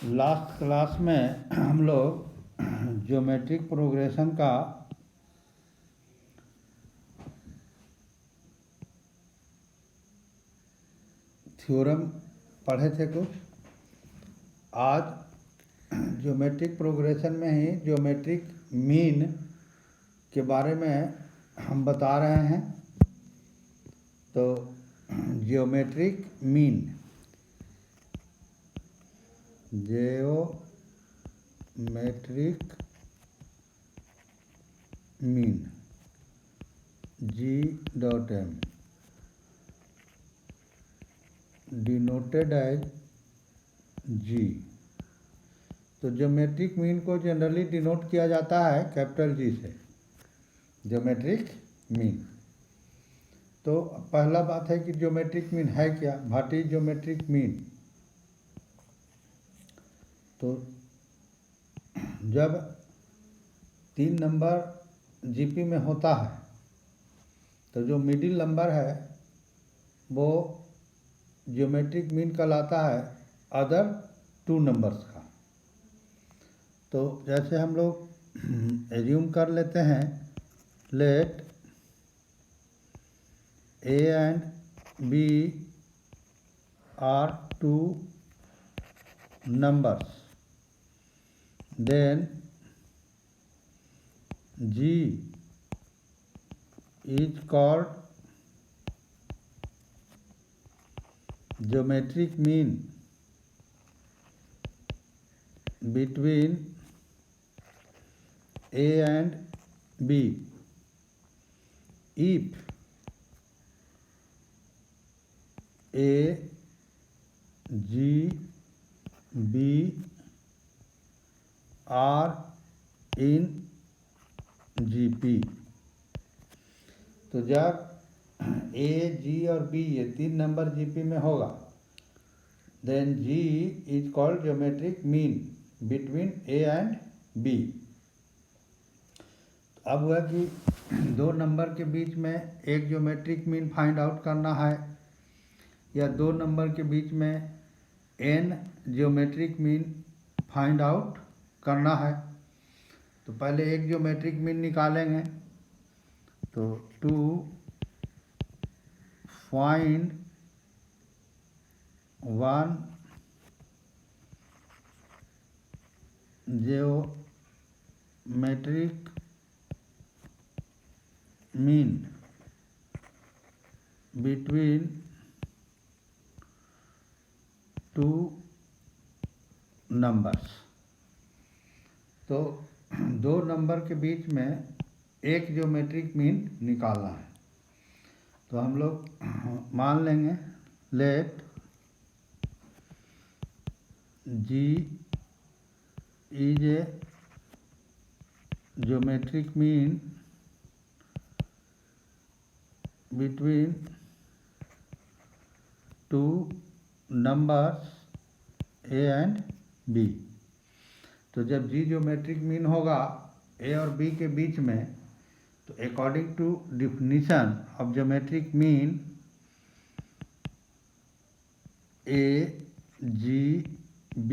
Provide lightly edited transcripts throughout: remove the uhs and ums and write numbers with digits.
Last class में हम लोग ज्योमेट्रिक प्रोग्रेशन का थ्योरम पढ़े थे कुछ। आज ज्योमेट्रिक प्रोग्रेशन में ही ज्योमेट्रिक मीन के बारे में हम बता रहे हैं। तो geometric mean G.M denoted as G। तो ज्योमेट्रिक मीन को जनरली डिनोट किया जाता है कैपिटल G से, ज्योमेट्रिक मीन। तो पहला बात है कि ज्योमेट्रिक मीन है क्या, व्हाट इज ज्योमेट्रिक मीन। तो जब 3 नंबर जीपी में होता है तो जो मिडिल नंबर है वो ज्योमेट्रिक मीन कहलाता है अदर 2 नंबर्स का। तो जैसे हम लोग एज्यूम कर लेते हैं, late A and B are 2 numbers, then G is called geometric mean between A and B if A, G, B are in GP। तो जब A, G और B ये 3 नंबर जीपी में होगा, then G is called geometric mean between A and B। अब हुआ कि 2 number के बीच में एक ज्योमेट्रिक मीन फाइंड आउट करना है या 2 नंबर के बीच में n geometric mean find out करना है। तो पहले एक ज्योमेट्रिक मीन निकालेंगे। तो to find one geometric mean between 2 numbers. तो 2 नंबर के बीच में एक ज्योमेट्रिक मीन निकालना है। तो हम लोग मान लेंगे let G is a geometric mean between 2 numbers A and B। तो जब G ज्योमेट्रिक मीन होगा A और B के बीच में, तो according to definition of geometric mean A, G, B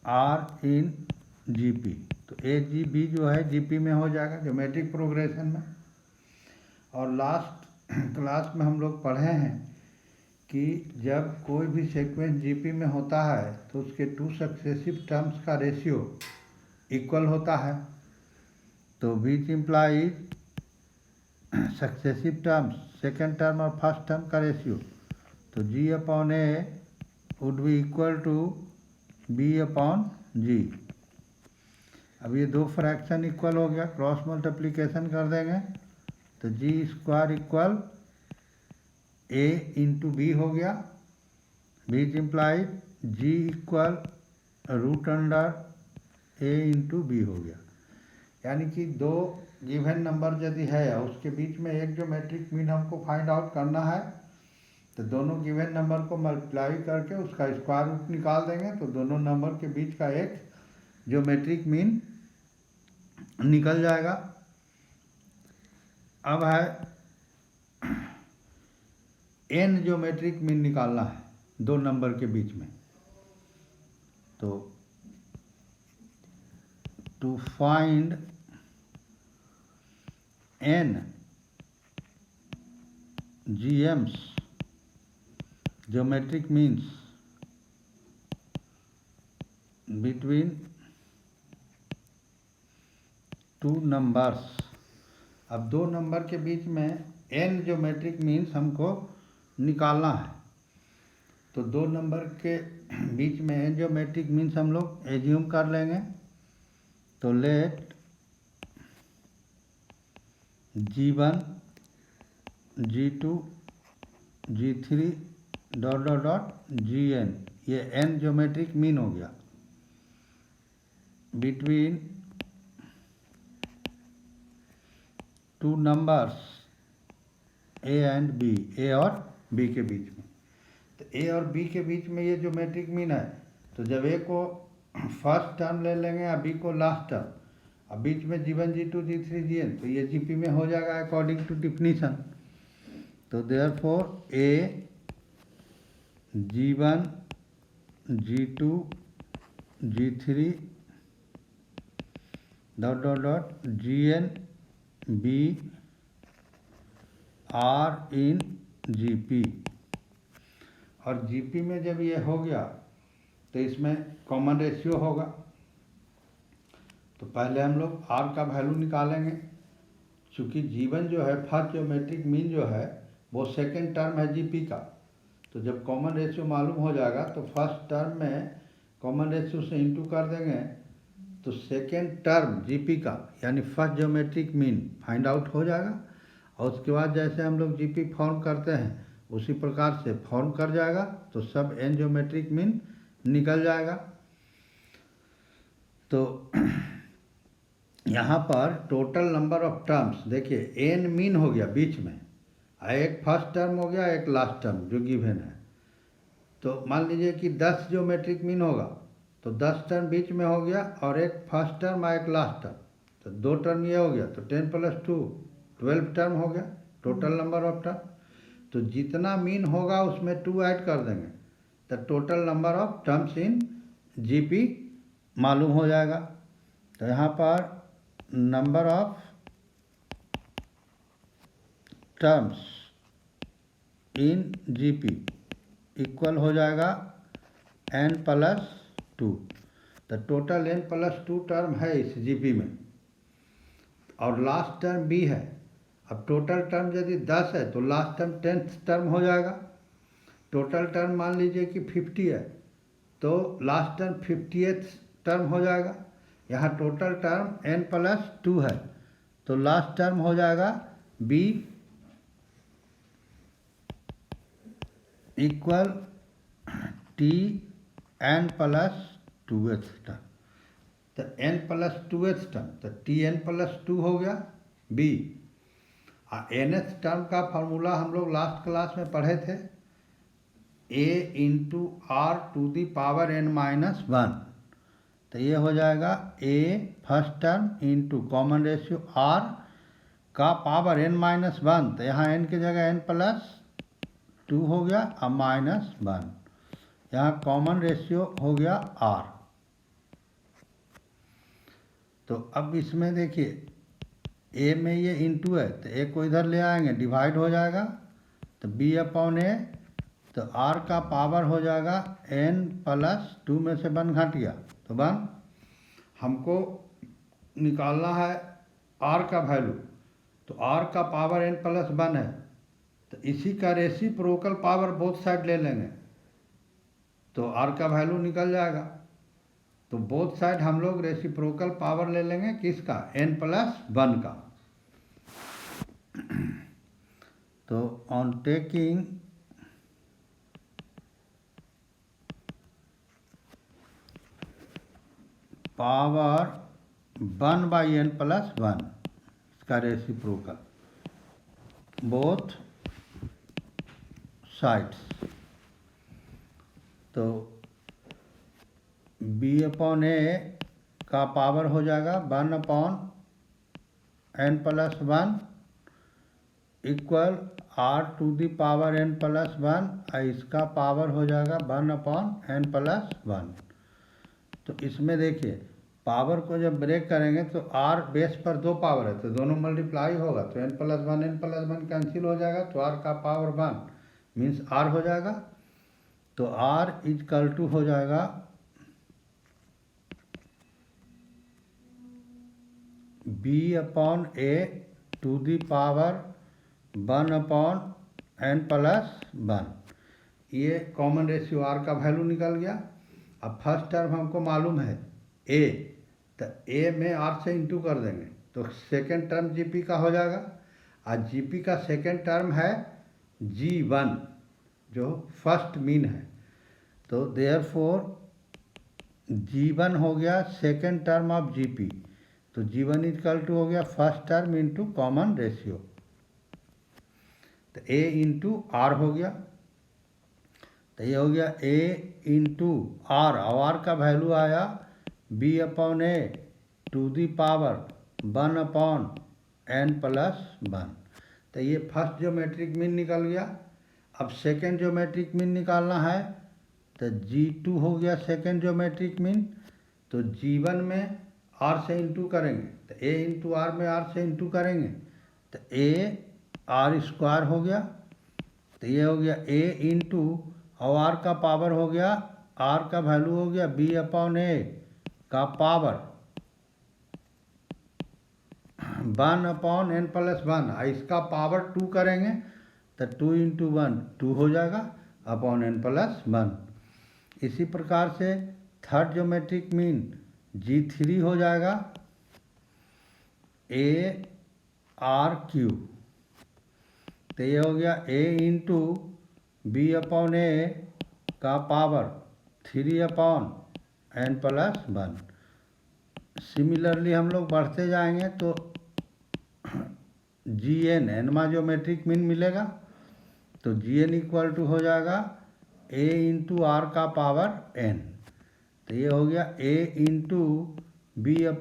are in GP। तो A, G, B जो है GP में हो जाएगा ज्योमेट्रिक प्रोग्रेशन में। और लास्ट क्लास में हम लोग पढ़े हैं कि जब कोई भी सीक्वेंस जीपी में होता है तो उसके 2 सक्सेसिव टर्म्स का रेशियो इक्वल होता है। तो which implies successive terms, second term और फर्स्ट टर्म का रेशियो। तो G upon A would be equal to B upon G। अब ये 2 फ्रैक्शन इक्वल हो गया, क्रॉस मल्टीप्लिकेशन कर देंगे तो G square equal A into B हो गया। Which implies G equal root under A into B हो गया। यानी कि 2 गिवन नंबर यदि है और उसके बीच में एक ज्योमेट्रिक मीन हमको फाइंड आउट करना है, तो दोनों गिवन नंबर को मल्टीप्लाई करके उसका स्क्वायर रूट निकाल देंगे तो दोनों नंबर के बीच का एक ज्योमेट्रिक मीन निकल जाएगा। अब है n ज्योमेट्रिक मीन निकालना है 2 नंबर के बीच में। तो to find n GMs geometric means between two numbers. अब दो नंबर के बीच में n ज्योमेट्रिक मीन्स हमको निकालना है। तो दो नंबर के बीच में n ज्योमेट्रिक मीन्स हम लोग एज्यूम कर लेंगे। तो let G1 G2 G3 dot dot dot Gn, ये n ज्योमेट्रिक मीन हो गया between two numbers a and b, a और b के बीच में। तो a और b के बीच में ये ज्योमेट्रिक मीन है। तो जब a को फर्स्ट टर्म ले लेंगे या b को लास्ट टर्म, अब बीच में G1 G2 G3 Gn, तो ये GP में हो जाएगा अकॉर्डिंग टू डिफिनीशन। तो therefore a G1 G2 G3 dot dot dot Gn B are in GP। और GP में जब ये हो गया तो इसमें कॉमन रेशियो होगा। तो पहले हम लोग R का वैल्यू निकालेंगे। चूँकि G1 जो है फर्स्ट ज्योमेट्रिक मीन जो है वो सेकेंड टर्म है GP का। तो जब कॉमन रेशियो मालूम हो जाएगा तो फर्स्ट टर्म में कॉमन रेशियो से इंटू कर देंगे, तो सेकेंड टर्म GP का यानी first geometric mean find out हो जाएगा। और उसके बाद जैसे हम लोग GP फॉर्म करते हैं उसी प्रकार से फॉर्म कर जाएगा, तो सब n ज्योमेट्रिक मीन निकल जाएगा। तो यहाँ पर टोटल नंबर ऑफ टर्म्स देखिए n मीन हो गया बीच में, एक फर्स्ट टर्म हो गया, एक लास्ट टर्म जो गिवन है। तो मान लीजिए कि 10 ज्योमेट्रिक मीन होगा, तो 10 टर्म बीच में हो गया और एक फर्स्ट टर्म और एक लास्ट टर्म, तो दो टर्म ये हो गया, तो 10 + 2 12 टर्म हो गया टोटल नंबर ऑफ टर्म। तो जितना मीन होगा उसमें 2 ऐड कर देंगे, तो total number of terms in GP मालूम हो जाएगा। तो यहाँ पर number of terms in GP equal हो जाएगा n + 2। तो टोटल n + 2 टर्म है इस GP में और लास्ट टर्म b है। अब टोटल टर्म यदि 10 है तो लास्ट टर्म 10th टर्म हो जाएगा। टोटल टर्म मान लीजिए कि 50 है तो लास्ट टर्म 50th टर्म हो जाएगा। यहाँ टोटल टर्म n + 2 है तो लास्ट टर्म हो जाएगा b equal t n + 2th term. तो n + 2th टर्म, तो Tn + 2 हो गया b। nth टर्म का फार्मूला हम लोग लास्ट क्लास में पढ़े थे, a × r⁴ n-1। तो ये हो जाएगा a first term into common ratio r का पावर n-1। तो यहाँ n की जगह n + 2 हो गया और -1, यहाँ कॉमन रेशियो हो गया r। तो अब इसमें देखिए a में ये इंटू है तो a को इधर ले आएंगे, डिवाइड हो जाएगा, तो b/a। तो r का पावर हो जाएगा n + 2 में से 1 घट गया तो 1। हमको निकालना है r का वैल्यू, तो r का पावर n + 1 है, तो इसी का रेसिप्रोकल पावर बोथ साइड ले लेंगे तो r का वैल्यू निकल जाएगा। तो बोथ साइड हम लोग रेसिप्रोकल पावर ले लेंगे किसका, n + 1 का। तो ऑन टेकिंग पावर 1/n + 1 इसका रेसिप्रोकल बोथ साइड्स, तो b/a का पावर हो जाएगा 1/n + 1 इक्वल r⁴ n + 1, और इसका पावर हो जाएगा 1/n + 1। तो इसमें देखिए पावर को जब ब्रेक करेंगे तो आर बेस पर 2 पावर है तो दोनों मल्टीप्लाई होगा तो n+1 कैंसिल हो जाएगा तो आर का पावर 1 मीन्स आर हो जाएगा। तो आर इजकल टू हो जाएगा b/a⁴ ये कॉमन रेशियो आर का वैल्यू निकल गया। अब फर्स्ट टर्म हमको मालूम है ए, तो ए में आर से इंटू कर देंगे तो सेकेंड टर्म जीपी का हो जाएगा। आज जीपी का सेकेंड टर्म है G1 जो फर्स्ट मीन है, तो देयरफॉर G1 हो गया सेकेंड टर्म ऑफ जीपी, तो G1 इक्वल टू हो गया first term into common ratio, तो A इंटू आर हो गया। तो ये हो गया A इंटू आर, और आर का वैल्यू आया b/a⁴ तो ये फर्स्ट ज्योमेट्रिक मीन निकल गया। अब सेकेंड ज्योमेट्रिक मीन निकालना है तो G2 हो गया सेकेंड ज्योमेट्रिक मीन, तो G1 में आर से इंटू करेंगे तो A इंटू आर में आर से इंटू करेंगे तो A² हो गया। तो ये हो गया A इंटू और आर का पावर हो गया, आर का वैल्यू हो गया b/a का पावर 1/n+1, इसका पावर 2 करेंगे तो 2 इंटू 1 2 हो जाएगा अपॉन n+1। इसी प्रकार से थर्ड ज्योमेट्रिक मीन G3 हो जाएगा AR3, तो ये हो गया A इंटू b/a का पावर 3/n+1। सिमिलरली हम लोग बढ़ते जाएंगे तो Gn एनवा ज्योमेट्रिक मीन मिलेगा, तो Gn इक्वल टू हो जाएगा A इंटू आर का पावर n, तो ये हो गया A इंटू b/a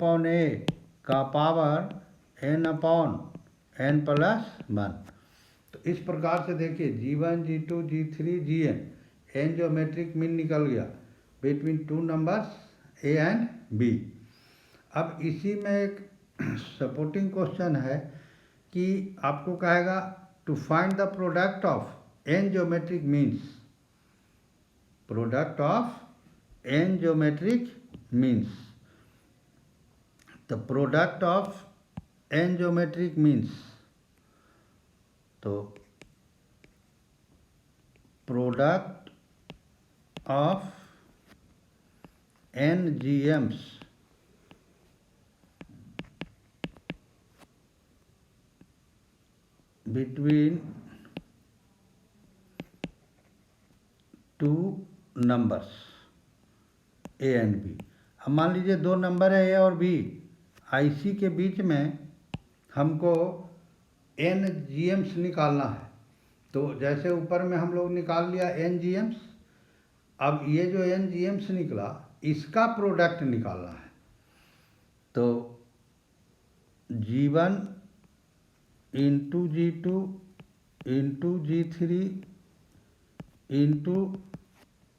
का पावर n/n+1। तो इस प्रकार से देखिए G1 G2 G3 Gn n geometric mean निकल गया between 2 numbers A and B। अब इसी में एक सपोर्टिंग क्वेश्चन है कि आपको कहेगा to find the product of n geometric means, product of n geometric means, the product of n geometric means, तो product of n GMs between 2 numbers A and B। अब मान लीजिए 2 नंबर है A और B, IC के बीच में हमको n GMs निकालना है। तो जैसे ऊपर में हम लोग निकाल लिया n GMs, अब ये जो n GMs निकला इसका प्रोडक्ट निकालना है। तो G1 into G2 into G3 into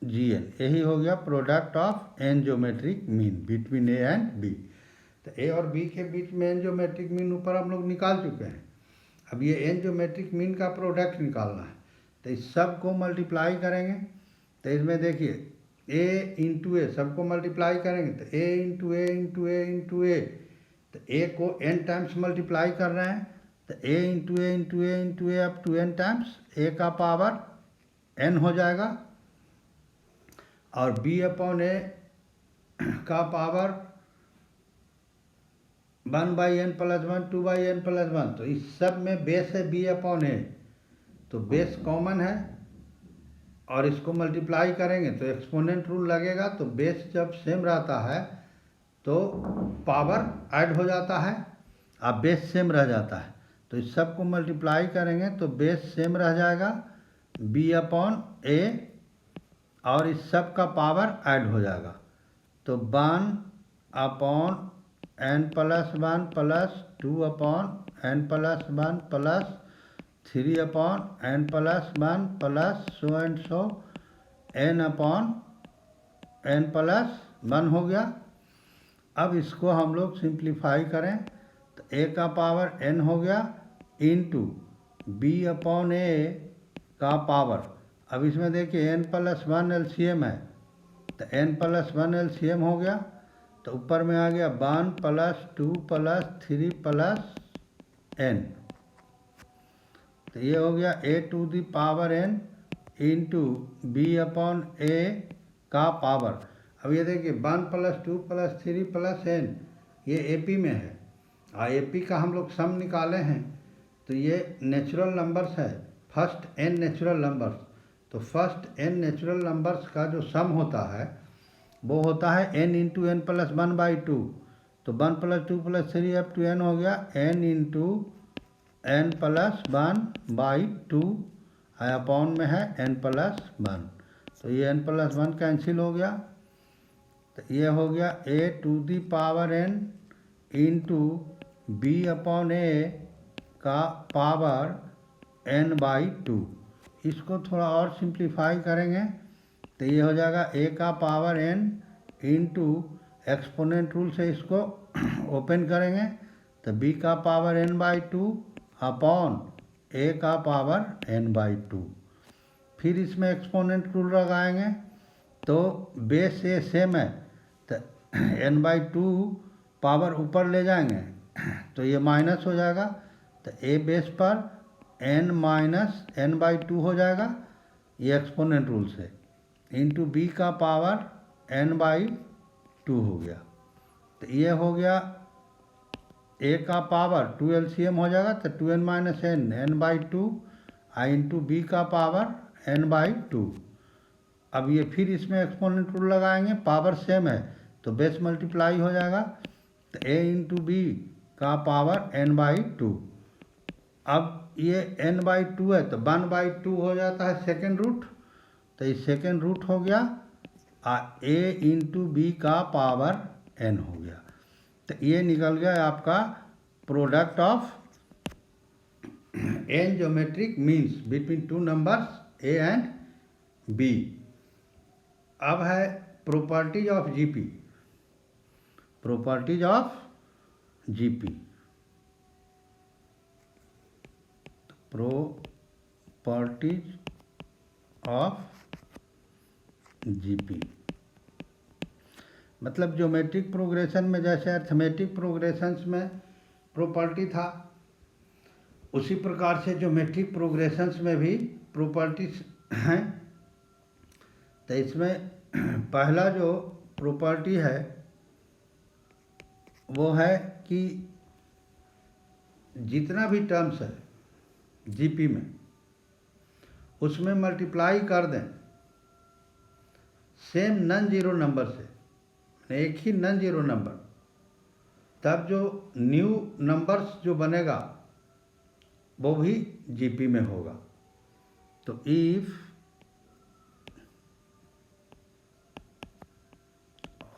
Gn, यही हो गया product of n geometric mean between A and B। तो A और B के बीच में n ज्योमेट्रिक मीन ऊपर हम लोग निकाल चुके हैं। अब ये n ज्योमेट्रिक मीन का प्रोडक्ट निकालना है, तो इस सब को मल्टीप्लाई करेंगे। तो इसमें देखिए A इंटू ए सबको मल्टीप्लाई करेंगे तो A into A into A into A, तो A को n टाइम्स मल्टीप्लाई कर रहे हैं तो A into A into A into a up to n times A का पावर n हो जाएगा, और b/a का पावर 1/n+1 2/n+1, तो इस सब में बेस है b/a, तो बेस कॉमन है और इसको मल्टीप्लाई करेंगे तो एक्सपोनेंट रूल लगेगा। तो बेस जब सेम रहता है तो पावर ऐड हो जाता है, अब बेस सेम रह जाता है, तो इस सब को मल्टीप्लाई करेंगे तो बेस सेम रह जाएगा b/a, और इस सब का पावर ऐड हो जाएगा तो 1/n+1 plus 2/n+1 plus 3/n+1 plus so and so n/n+1, 1 हो गया। अब इसको हम लोग सिंप्लीफाई करें तो a का पावर n हो गया इंटू b अपॉन a का पावर, अब इसमें देखिए n प्लस 1 LCM है तो n प्लस 1 LCM हो गया, तो ऊपर में आ गया 1 प्लस 2 प्लस 3 प्लस n, तो ये हो गया a to the power n into b upon a का पावर। अब ये देखिए 1 प्लस 2 प्लस 3 प्लस n ये AP में है, AP का हम लोग सम निकाले हैं, तो ये नेचुरल नंबर्स है, फर्स्ट n नेचुरल नंबर्स, तो फर्स्ट n नेचुरल नंबर्स का जो सम होता है वो होता है n इंटू एन प्लस 1/2, तो 1 plus 2 plus 3 up to n हो गया n into n plus 1/2 upon में है n प्लस 1, तो ये n प्लस 1 कैंसिल हो गया, तो ये हो गया a to the power n into b upon a का पावर n/2। इसको थोड़ा और सिंप्लीफाई करेंगे तो ये हो जाएगा a का power n into exponent rule से इसको ओपन करेंगे तो b का पावर n/2 अपॉन a का पावर n/2। फिर इसमें एक्सपोनेंट रूल लगाएंगे तो बेस a सेम है तो n/2 पावर ऊपर ले जाएंगे तो ये माइनस हो जाएगा, तो a बेस पर n माइनस n/2 हो जाएगा ये एक्सपोनेंट रूल से, इंटू b का पावर n/2 हो गया, तो ये हो गया a का पावर 2 LCM हो जाएगा तो 2n minus n n/2 into b का पावर n/2। अब ये फिर इसमें एक्सपोनेंट रूल लगाएंगे, पावर सेम है तो बेस मल्टीप्लाई हो जाएगा तो a इंटू बी का पावर n/2। अब ये n/2 है तो 1/2 हो जाता है सेकेंड रूट, तो ये सेकेंड रूट हो गया a इंटू बी का पावर n हो गया, तो ये निकल गया आपका product of n geometric means between two numbers a and b। अब है properties of GP, properties of GP, properties of GP मतलब ज्योमेट्रिक प्रोग्रेशन में जैसे अर्थमेटिक प्रोग्रेशंस में प्रॉपर्टी था उसी प्रकार से ज्योमेट्रिक प्रोग्रेशंस में भी प्रॉपर्टीज हैं। तो इसमें पहला जो प्रॉपर्टी है वो है कि जितना भी टर्म्स है जीपी में उसमें मल्टीप्लाई कर दें सेम नॉन जीरो नंबर से, एक ही नॉन जीरो नंबर, तब जो न्यू नंबर्स जो बनेगा वो भी जीपी में होगा। तो if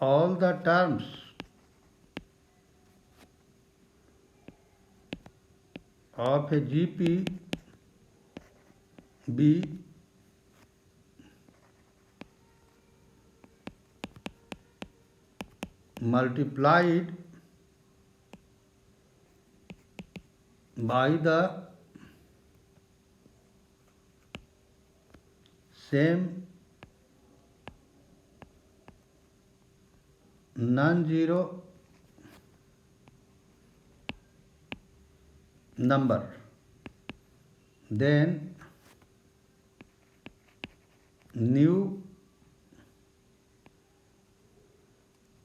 all the terms of a GP be multiplied by the same non-zero number, then new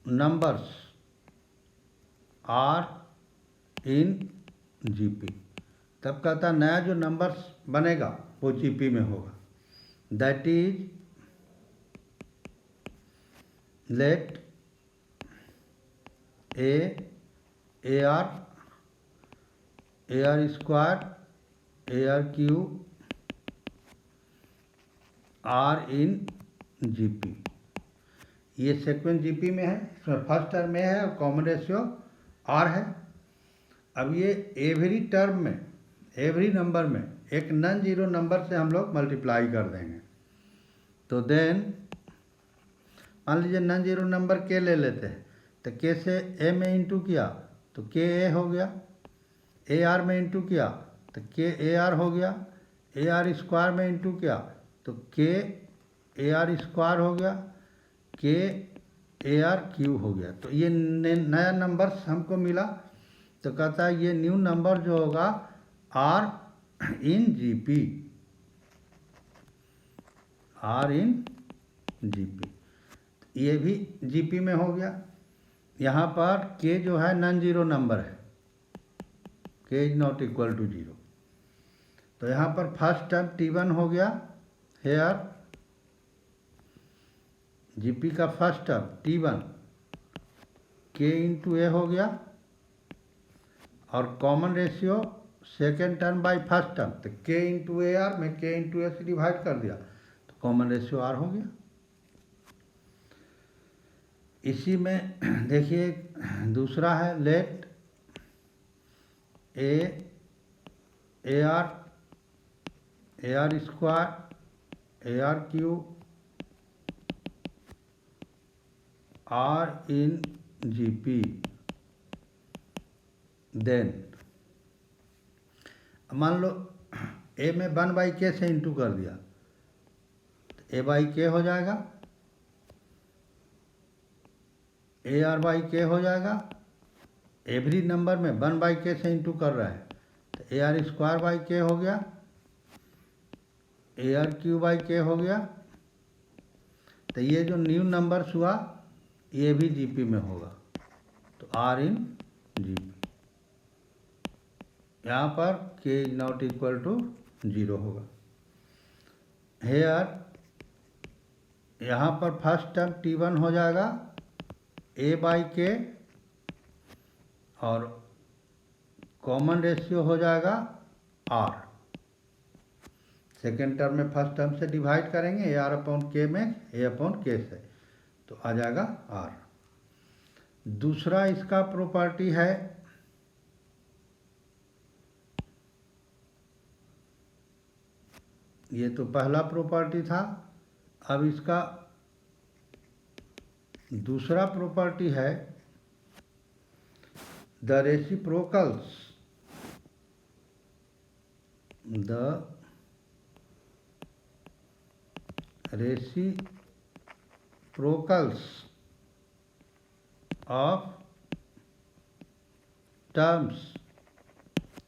numbers are in GP. तब कहता नया जो नंबर्स बनेगा वो जीपी में होगा, that is let AR square AR cube are in GP. ये sequence GP में है, इसमें फर्स्ट टर्म में है और कॉमन रेशियो आर है। अब ये एवरी टर्म में एवरी नंबर में एक नॉन जीरो नंबर से हम लोग मल्टीप्लाई कर देंगे, तो देन मान लीजिए नॉन जीरो नंबर के ले लेते हैं, तो के से ए में इंटू किया तो के ए हो गया, ए आर में इंटू किया तो के ए आर हो गया, ए आर स्क्वायर में इंटू किया तो के ए आर स्क्वायर हो गया, के ए आर क्यू हो गया। तो ये नया नंबर हमको मिला। तो कहता है ये न्यू नंबर जो होगा are in GP, are in GP, ये भी जीपी में हो गया। यहाँ पर के जो है नॉन जीरो नंबर है, k is not equal to zero. तो यहाँ पर फर्स्ट टर्म T1 हो गया, हेयर जीपी का first term T1 k into a हो गया, और common ratio second term by first term, तो के इंटू ए आर में के इंटू ए से डिवाइड कर दिया तो कॉमन रेशियो आर हो गया। इसी में देखिए दूसरा है let a r square a r cube are in GP, then मान लो ए में 1/k से इंटू कर दिया तो a/k हो जाएगा, ए आर बाई के हो जाएगा। एवरी नंबर में 1/k से इंटू कर रहा है तो ए आर स्क्वायर बाई के हो गया, ए आर क्यू बाई के हो गया। तो ये जो न्यू नंबर्स हुआ ये भी जीपी में होगा, तो आर इन जीपी। यहाँ पर k is not equal to zero होगा। हेयर यहाँ पर फर्स्ट टर्म T1 हो जाएगा a/k, और कॉमन रेशियो हो जाएगा r। सेकेंड टर्म में फर्स्ट टर्म से डिवाइड करेंगे AR/K में A/K से, तो आ जाएगा r। दूसरा इसका प्रॉपर्टी है ये तो पहला प्रॉपर्टी था। अब इसका दूसरा प्रॉपर्टी है the reciprocals of terms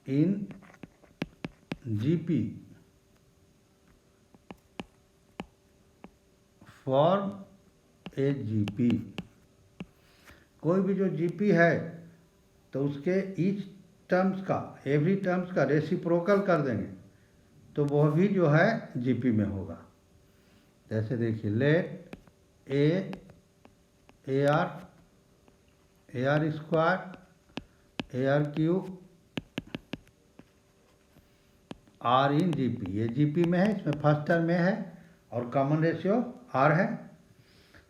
in GP form A GP. कोई भी जो जीपी है तो उसके ईच टर्म्स का, एवरी टर्म्स का रेसिप्रोकल कर देंगे तो वह भी जो है जीपी में होगा। जैसे देखिए let a r square a r cube are in GP, ये जीपी में है, इसमें फर्स्ट टर्म में है और कॉमन रेशियो आर है।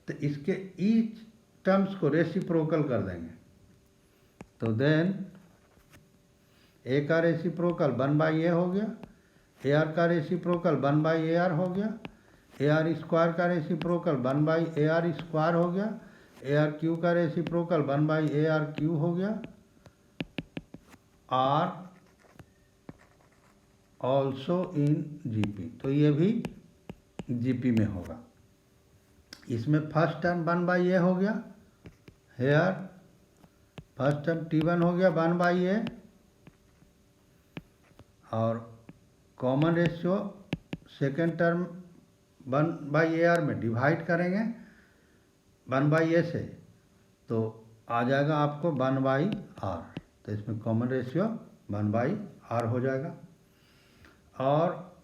तो इसके ईच टर्म्स को रेसिप्रोकल कर देंगे तो देन ए का रेसिप्रोकल 1/a हो गया, ए आर का रेसिप्रोकल 1/ar हो गया, ए आर स्क्वायर का रेसिप्रोकल 1/ar स्क्वायर हो गया, ए आर क्यू का रेसिप्रोकल 1/ar क्यू हो गया, आर ऑल्सो इन जीपी, तो ये भी जीपी में होगा। इसमें फर्स्ट टर्म 1/a हो गया, हेयर फर्स्ट टर्म T1 हो गया 1/a, और common ratio second term 1/ar में डिवाइड करेंगे 1/a से तो आ जाएगा आपको 1/r। तो इसमें कॉमन रेशियो 1/r हो जाएगा। और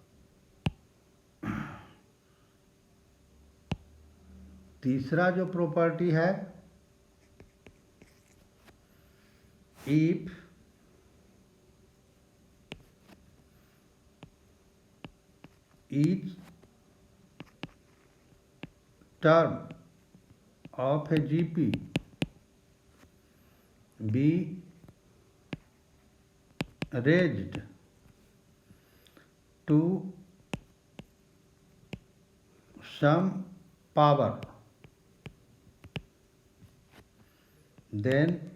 तीसरा जो प्रॉपर्टी है if each term of a GP be raised to some power then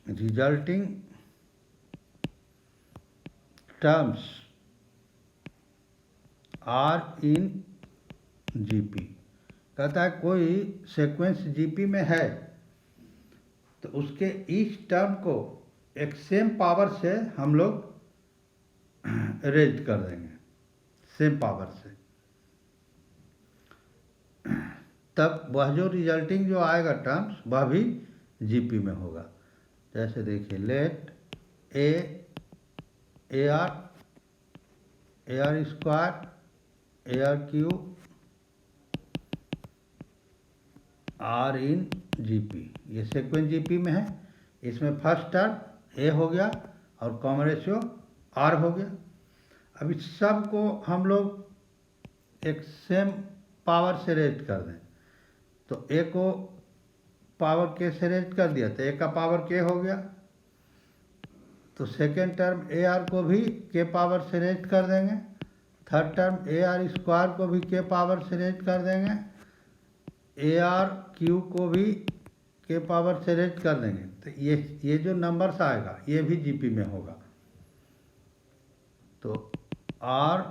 resulting terms are in GP। कहता है कोई सीक्वेंस जीपी में है तो उसके ईच टर्म को एक सेम पावर से हम लोग रेज कर देंगे, सेम पावर से, तब वह जो रिजल्टिंग जो आएगा टर्म्स वह भी जीपी में होगा। जैसे देखिए let a r square a r cube are in GP, ये सीक्वेंस जीपी में है। इसमें फर्स्ट टर्म ए हो गया और कॉमन रेशियो आर हो गया। अब इस सब को हम लोग एक सेम पावर से रेज कर दें तो ए को पावर के से रेज कर दिया तो ए का पावर के हो गया, तो सेकेंड टर्म ए आर को भी के पावर से रेज कर देंगे, थर्ड टर्म ए आर स्क्वायर को भी के पावर से रेज कर देंगे, ए आर क्यू को भी के पावर से रेज कर देंगे। तो ये जो नंबर्स आएगा ये भी जीपी में होगा। तो आर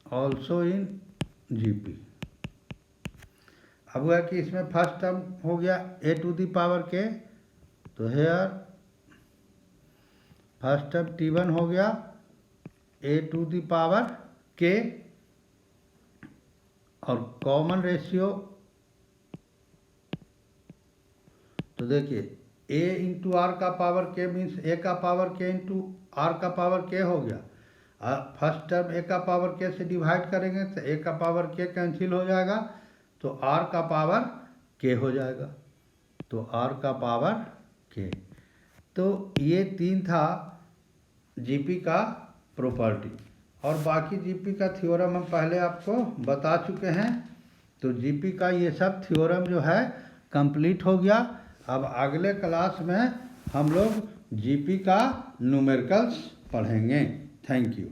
ऑल्सो इन जीपी। अब हुआ कि इसमें फर्स्ट टर्म हो गया ए टू दी पावर के, तो हेयर फर्स्ट टर्म T1 हो गया ए टू दी पावर के, और कॉमन रेशियो तो देखिए ए इंटू आर का पावर के मीन्स ए का पावर के इंटू आर का पावर के हो गया। फर्स्ट टर्म ए का पावर के से डिवाइड करेंगे तो ए का पावर के कैंसिल हो जाएगा तो आर का पावर के हो जाएगा, तो आर का पावर के। तो ये तीन था जीपी का प्रॉपर्टी, और बाकी जीपी का थ्योरम हम पहले आपको बता चुके हैं। तो जीपी का ये सब थ्योरम जो है कंप्लीट हो गया। अब अगले क्लास में हम लोग जीपी का न्यूमेरिकल्स पढ़ेंगे। Thank you.